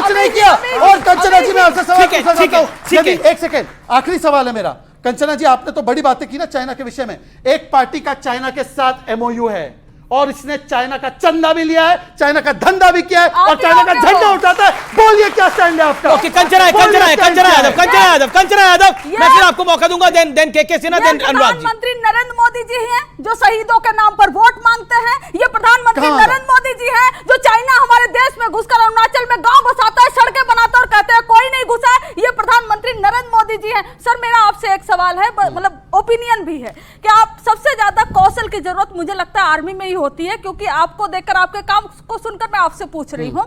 कुछ नहीं किया। और कंचना जी, मैं आपसे सवाल पूछना चाहता हूं, एक सेकेंड, आखिरी सवाल है मेरा। कंचना जी, आपने तो बड़ी बातें की ना चाइना के विषय में। एक पार्टी का चाइना के साथ एमओयू है और इसने चाइना का चंदा भी लिया है, चाइना का धंधा भी किया है और चाइना का झंडा उठाता है। बोलिए क्या स्टैंड है आपका? ओके, कंचना यादव, मैं फिर आपको मौका दूंगा। देन के सिन्हा, देन अनुराग जी। प्रधानमंत्री नरेंद्र मोदी जी हैं जो शहीदों के नाम पर वोट मांगते हैं। ये प्रधानमंत्री नरेंद्र मोदी जी हैं जो चाइना हमारे देश में घुसकर अरुणाचल में गांव बसाता है, सड़कें बनाता है और कहते हैं कोई नहीं घुसा है। ये प्रधानमंत्री नरेंद्र मोदी जी हैं। सर, मेरा आपसे एक सवाल है, मतलब ओपिनियन भी है कि आप सबसे ज्यादा कौशल की जरूरत मुझे लगता है आर्मी में ही होती है, क्योंकि आपको देखकर, आपके काम को सुनकर मैं आपसे पूछ रही हूँ।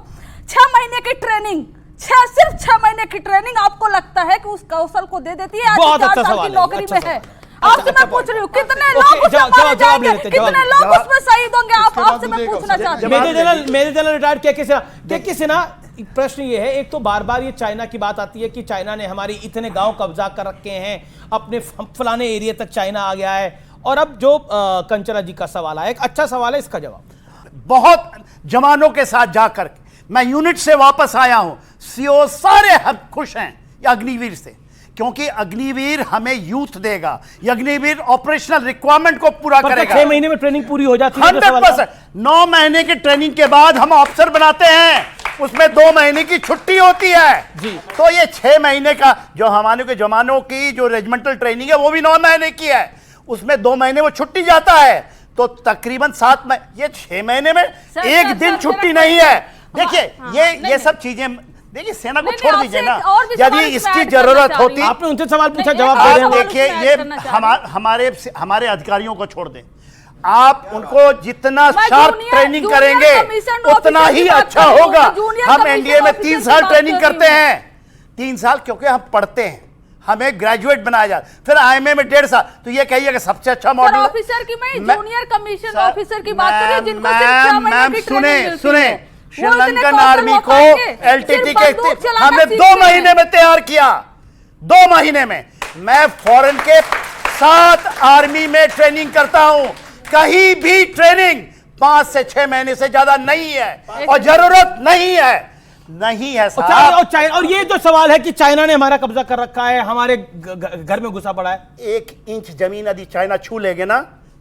6 महीने की ट्रेनिंग, सिर्फ 6 महीने की ट्रेनिंग आपको लगता है कि उस कौशल को दे देती है? बहुत अच्छा 4 साल सवाल की नौकरी में है। आपसे मैं पूछ रही हूँ, कितने लोग उसमें मारे जाएंगे, कितने लोग उसमें शहीद होंगे? आपसे मैं पूछना चाहती हूँ। मेजर जनरल रिटायर्ड के सिन्हा, प्रश्न ये है, एक तो बार बार ये चाइना की बात आती है कि चाइना ने हमारी इतने गांव कब्जा कर रखे हैं, अपने फलाने एरिया तक चाइना आ गया है। और अब जो कंचना जी का सवाल आया, एक अच्छा सवाल है, इसका जवाब। बहुत जवानों के साथ जाकर मैं यूनिट से वापस आया हूं, सीओ सारे हम खुश हैं अग्निवीर से, क्योंकि अग्निवीर हमें यूथ देगा। अग्निवीर ऑपरेशनल रिक्वायरमेंट को पूरा करेगा। 6 महीने में ट्रेनिंग पूरी हो जाती है। 100%। 9 महीने की ट्रेनिंग के बाद हम ऑफिसर बनाते हैं, उसमें 2 महीने की छुट्टी होती है जी। तो ये 6 महीने का जो हमारे के जवानों की जो रेजिमेंटल ट्रेनिंग है वो भी 9 महीने की है, उसमें 2 महीने वो छुट्टी जाता है, तो तकरीबन 7 महीने। ये 6 महीने में एक दिन छुट्टी नहीं है। देखिए ये सब चीजें, देखिए सेना को छोड़ दीजिए ना, यदि इसकी जरूरत होती। आपने उनसे सवाल पूछा, जवाब दे रहे हैं। देखिए ये हमारे अधिकारियों को छोड़ दें, आप उनको जितना शार्प ट्रेनिंग करेंगे उतना ही अच्छा होगा। हम एनडीए में 3 साल ट्रेनिंग करते हैं, 3 साल, क्योंकि हम पढ़ते हैं, हमें ग्रेजुएट बनाया जाता, फिर आईएमए में 1.5 साल। तो ये कहिए कि सबसे अच्छा मॉडल ऑफिसर की, मैं जूनियर कमीशन ऑफिसर की बात कर रही हूं, जिनको सिर्फ 6 महीने की ट्रेनिंग सुने, श्रीलंकन आर्मी को एलटीटी के हमने 2 महीने में तैयार किया। 2 महीने में मैं फॉरेन के 7 आर्मी में ट्रेनिंग करता हूं, कहीं भी ट्रेनिंग 5 से 6 महीने से ज्यादा नहीं है और जरूरत नहीं है साहब। और ये जो सवाल है कि चाइना ने हमारा कब्जा कर रखा है, हमारे घर में घुसा पड़ा है। 1 इंच जमीन यदि चाइना छू लेगे ना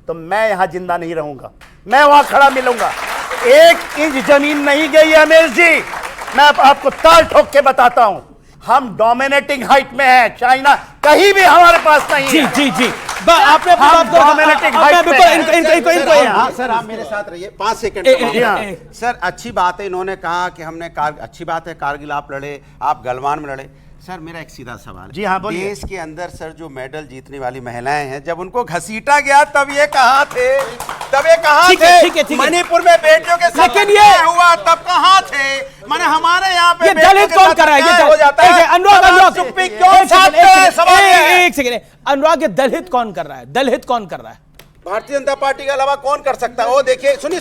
तो मैं यहां जिंदा नहीं रहूंगा, मैं वहां खड़ा मिलूंगा। 1 इंच जमीन नहीं गई है अमेश जी, मैं आपको ताल ठोक के बताता हूं। हम डोमिनेटिंग हाइट में हैं, चाइना कहीं भी हमारे पास नहीं है। जी आपने सर, आप मेरे साथ रहिए 5 सेकंड। सर, अच्छी बात है, इन्होंने कहा कि हमने अच्छी बात है कारगिल आप लड़े, आप गलवान में लड़े। सर, मेरा एक सीधा सवाल, जी हाँ बोलिए। देश के अंदर सर जो मेडल जीतने वाली महिलाएं हैं, जब उनको घसीटा गया तब ये कहाँ थे? ठीक है। मणिपुर में बेटियों के साथ ये हुआ तब कहाँ थे? माने हमारे यहाँ पे दलित कौन कर रहा है? हो जाता है। अनुराग, चुप्पी क्यों साधते हैं? सवाल है। एक सेकंड, अनुराग, ये दलित कौन कर रहा है? दलित कौन कर रहा है? भारतीय जनता पार्टी के अलावा कौन कर सकता है? वो देखिए, सुनिए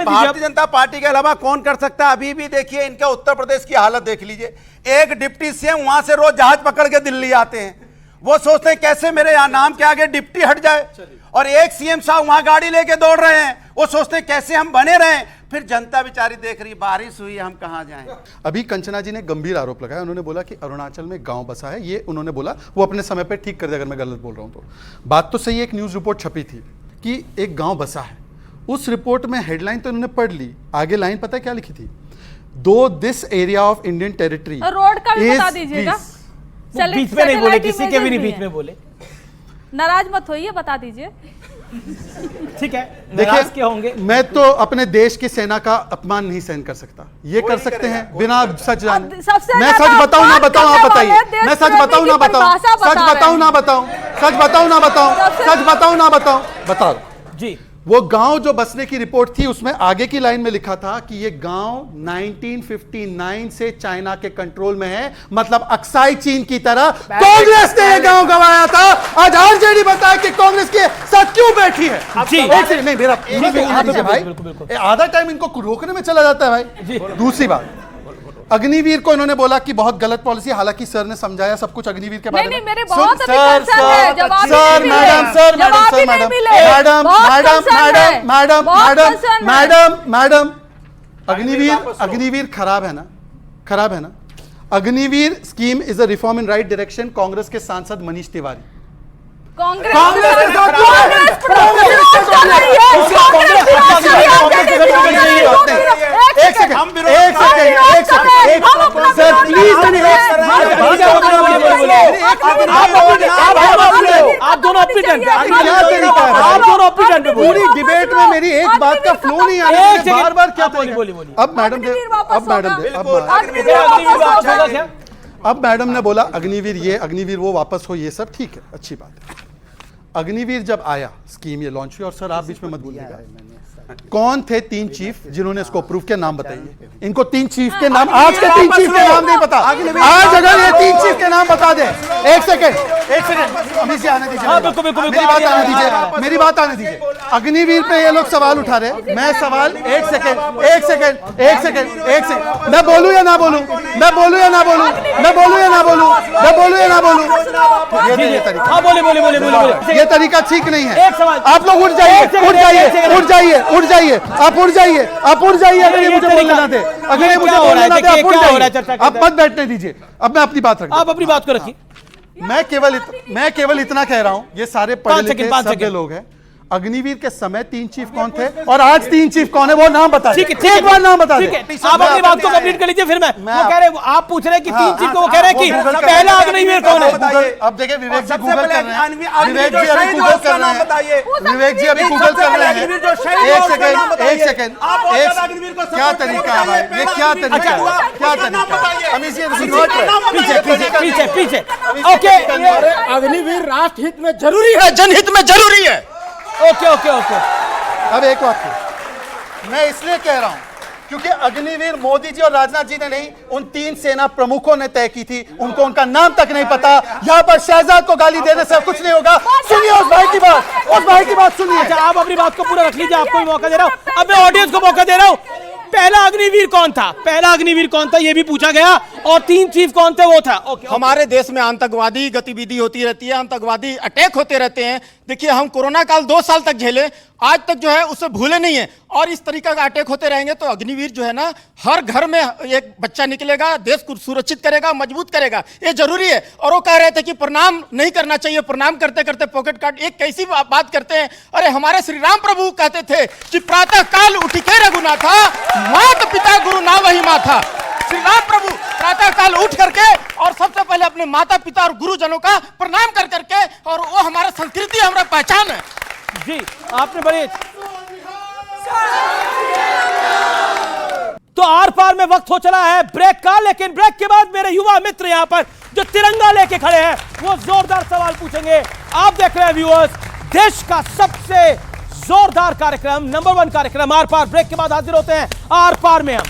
भारतीय जनता पार्टी के अलावा कौन कर सकता है? अभी भी देखिए इनका उत्तर प्रदेश की हालत देख लीजिए। एक डिप्टी सीएम वहां से रोज जहाज पकड़ के दिल्ली आते हैं, वो सोचते हैं कैसे मेरे यहाँ नाम के आगे डिप्टी हट जाए, और एक सीएम साहब वहां गाड़ी लेके दौड़ रहे हैं, वो सोचते हैं कैसे हम बने रहें। फिर जनता बेचारी देख रही, बारिश हुई, हम कहां जाएं। अभी कंचना जी ने गंभीर आरोप लगाया, उन्होंने बोला कि अरुणाचल में गांव बसा है, ये उन्होंने बोला, वो अपने समय पे ठीक कर दे अगर मैं गलत बोल रहा हूं तो। बात तो सही है, एक न्यूज रिपोर्ट छपी थी कि एक गांव बसा है, उस रिपोर्ट में हेडलाइन तो उन्होंने पढ़ ली, आगे लाइन पता है क्या लिखी थी? दो this area of Indian territory road का भी बता दीजिएगा, बीच में नहीं बोले, किसी के भी नहीं बीच में बोले, नाराज मत होइए, बता दीजिए। ठीक है, नाराज क्या होंगे? मैं तो अपने देश की सेना का अपमान नहीं सहन कर सकता, ये कर सकते हैं बिना सच जाने। मैं सच बताऊं ना बताऊं, आप बताइए। मैं सच बताऊं ना बताऊं, सच बताऊं ना बताऊं, सच बताऊं ना बताऊं, सच बताऊं ना बताऊं, बताओ जी। वो गांव जो बसने की रिपोर्ट थी उसमें आगे की लाइन में लिखा था कि ये गांव 1959 से चाइना के कंट्रोल में है, मतलब अक्साई चीन की तरह कांग्रेस ने ये गांव गंवाया था। आज आरजेडी बताया कि कांग्रेस के साथ क्यों बैठी है। जी नहीं, मेरा भाई आधा टाइम इनको रोकने में चला जाता है भाई। दूसरी बात, अग्निवीर को इन्होंने बोला कि बहुत गलत पॉलिसी, हालांकि सर ने समझाया सब कुछ अग्निवीर के बारे में। मेरे बहुत अग्निवीर खराब है ना, खराब है ना। Agniveer scheme is a reform in right direction. Congress के सांसद मनीष तिवारी, कांग्रेस एक सेकंड सर प्लीज, आप दोनों अपनी टर्न पे, क्या तरीका है? आप दोनों अपनी टर्न पे पूरी डिबेट में मेरी एक बात का फ्लो नहीं आ रहा है, बार बार क्या बोलिए। अब मैडम ने अब मैडम ने बोला अग्निवीर ये, अग्निवीर वो, वापस हो, ये सब ठीक है, अच्छी बात है। अग्निवीर जब आया, स्कीम ये लॉन्च हुई, और सर आप बीच में मत बोलिएगा, कौन थे 3 चीफ जिन्होंने इसको अप्रूव किया, नाम बताइए। इनको 3 चीफ के नाम, आज के 3 चीफ के नाम नहीं पता। आज अगर ये 3 चीफ के नाम बता दे, एक सेकंड अभी से आने दीजिए, मेरी बात आने दीजिए, मेरी बात आने दीजिए। अग्निवीर पे ये लोग सवाल उठा रहे, मैं सवाल, एक सेकंड, मैं बोलूं या ना बोलूं, मैं बोलूं या ना बोलूं, मैं बोलूं या ना बोलूं, मैं बोलूं या ना बोलूं, ये तरीका, हाँ बोले ये तरीका ठीक नहीं है। एक सवाल, आप लोग उठ जाइए, उठ जाइए, उठ जाइए, उठ जाइए, आप उठ जाइए, आप उठ जाइए। अगर ये मुझे बोलने ना दे, अगर ये मुझे बोलने ना दे, आप उठ जाइए, आप मत बैठने दीजिए। अब मैं अपनी बात रखता हूं, आप अपनी बात को रखिए। मैं केवल इतना कह रहा हूं, ये सारे पढ़े लिखे सभ्य लोग हैं। अग्निवीर के समय 3 चीफ कौन थे और आज 3 चीफ कौन है, वो नाम बता। ठीक है, एक बार नाम बता। ठीक है, आप अपनी बात को कंप्लीट कर लीजिए, फिर मैं वो कह रहे हैं, आप पूछ रहे हैं कि 3 चीफ को, वो कह रहे हैं कि पहला अग्निवीर कौन है। अब देखिए विवेक जी गूगल कर रहे हैं, विवेक जी अभी गूगल कर रहे हैं, विवेक जी अभी गूगल कर रहे हैं। एक सेकंड, क्या तरीका है भाई, ये क्या तरीका है, क्या तरीका? पीछे ओके, अग्निवीर राष्ट्र हित में जरूरी है, जनहित में जरूरी है। ओके। अब एक बात मैं इसलिए कह रहा हूं क्योंकि अग्निवीर मोदी जी और राजनाथ जी ने नहीं, उन 3 सेना प्रमुखों ने तय की थी, उनको उनका नाम तक नहीं पता। यहां पर शहजाद को गाली देने से कुछ नहीं होगा। सुनिए उस भाई की बात, उस भाई की बात सुनिए। अच्छा, आप अपनी बात को पूरा रख लीजिए, आपको भी मौका दे रहा हूं। अब मैं ऑडियंस को मौका दे रहा हूं। पहला अग्निवीर कौन था, पहला अग्निवीर कौन था, यह भी पूछा गया, और 3 चीफ कौन थे, वो था। ओके। हमारे देश में आतंकवादी गतिविधि होती रहती है, आतंकवादी अटैक होते रहते हैं। देखिए, हम कोरोना काल 2 साल तक झेले, आज तक जो है उससे भूले नहीं है, और इस तरीका का अटैक होते रहेंगे तो अग्निवीर जो है ना, हर घर में एक बच्चा निकलेगा, देश को सुरक्षित करेगा, मजबूत करेगा, ये जरूरी है। और वो कह रहे थे कि प्रणाम नहीं करना चाहिए, प्रणाम करते करते पॉकेट काट, एक कैसी बात करते हैं। अरे हमारे श्री राम प्रभु कहते थे कि प्रातः काल उठिके रघुनाथा, माता पिता गुरु ना वही माथा। श्री राम प्रभु प्रातः काल उठ करके और सबसे पहले अपने माता पिता और गुरुजनों का प्रणाम कर करके, और वो हमारा संस्कृति, हमारा पहचान है। जी, आपने बड़े, तो आर पार में वक्त हो चला है ब्रेक का, लेकिन ब्रेक के बाद मेरे युवा मित्र यहां पर जो तिरंगा लेके खड़े हैं, वो जोरदार सवाल पूछेंगे। आप देख रहे हैं व्यूअर्स, देश का सबसे जोरदार कार्यक्रम, नंबर 1 कार्यक्रम आर पार। ब्रेक के बाद हाजिर होते हैं आर पार में हम।